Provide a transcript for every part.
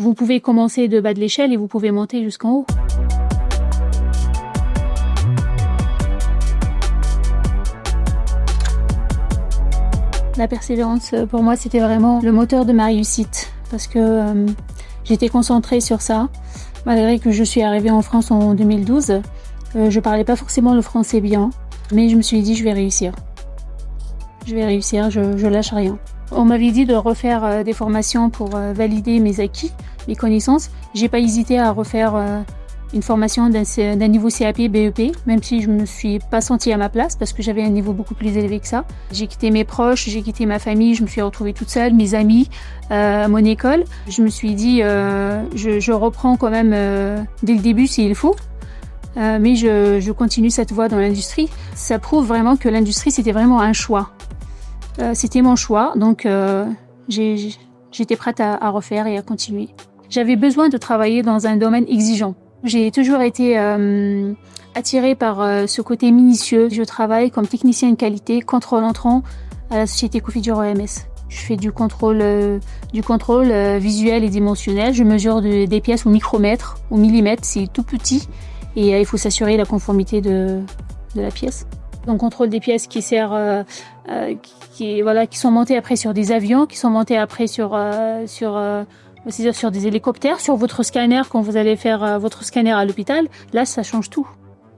Vous pouvez commencer de bas de l'échelle et vous pouvez monter jusqu'en haut. La persévérance, pour moi, c'était vraiment le moteur de ma réussite parce que j'étais concentrée sur ça. Malgré que je suis arrivée en France en 2012, je parlais pas forcément le français bien, mais je me suis dit je vais réussir. Je vais réussir, je lâche rien. On m'avait dit de refaire des formations pour valider mes acquis, mes connaissances. J'ai pas hésité à refaire une formation d'un niveau CAP, BEP, même si je me suis pas sentie à ma place parce que j'avais un niveau beaucoup plus élevé que ça. J'ai quitté mes proches, j'ai quitté ma famille, je me suis retrouvée toute seule, mes amis, mon école. Je me suis dit, je reprends quand même dès le début s'il faut. Mais je continue cette voie dans l'industrie. Ça prouve vraiment que l'industrie, c'était vraiment un choix. C'était mon choix, donc j'étais prête à refaire et à continuer. J'avais besoin de travailler dans un domaine exigeant. J'ai toujours été attirée par ce côté minutieux. Je travaille comme technicienne qualité, contrôle entrant à la société Cofidis OMS. Je fais du contrôle visuel et dimensionnel. Je mesure des pièces au micromètre, au millimètre, c'est tout petit. Et il faut s'assurer la conformité de la pièce. On contrôle des pièces qui sont montées après sur des avions, qui sont montées après sur des hélicoptères, sur votre scanner quand vous allez faire votre scanner à l'hôpital. Là, ça change tout.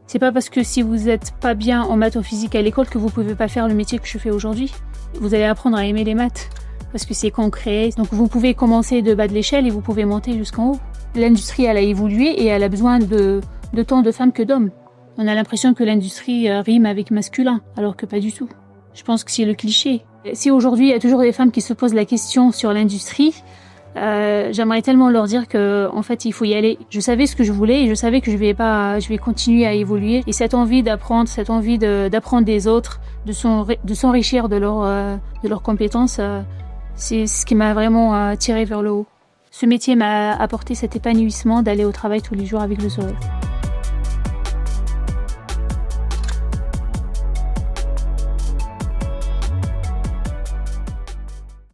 C'est pas parce que si vous êtes pas bien en maths ou physique à l'école que vous pouvez pas faire le métier que je fais aujourd'hui. Vous allez apprendre à aimer les maths parce que c'est concret. Donc vous pouvez commencer de bas de l'échelle et vous pouvez monter jusqu'en haut. L'industrie, elle a évolué et elle a besoin de tant de femmes que d'hommes. On a l'impression que l'industrie rime avec masculin, alors que pas du tout. Je pense que c'est le cliché. Si aujourd'hui il y a toujours des femmes qui se posent la question sur l'industrie, j'aimerais tellement leur dire que en fait il faut y aller. Je savais ce que je voulais et je savais que je vais continuer à évoluer. Et cette envie d'apprendre, d'apprendre des autres, de s'enrichir de leurs compétences, c'est ce qui m'a vraiment tiré vers le haut. Ce métier m'a apporté cet épanouissement d'aller au travail tous les jours avec le sourire.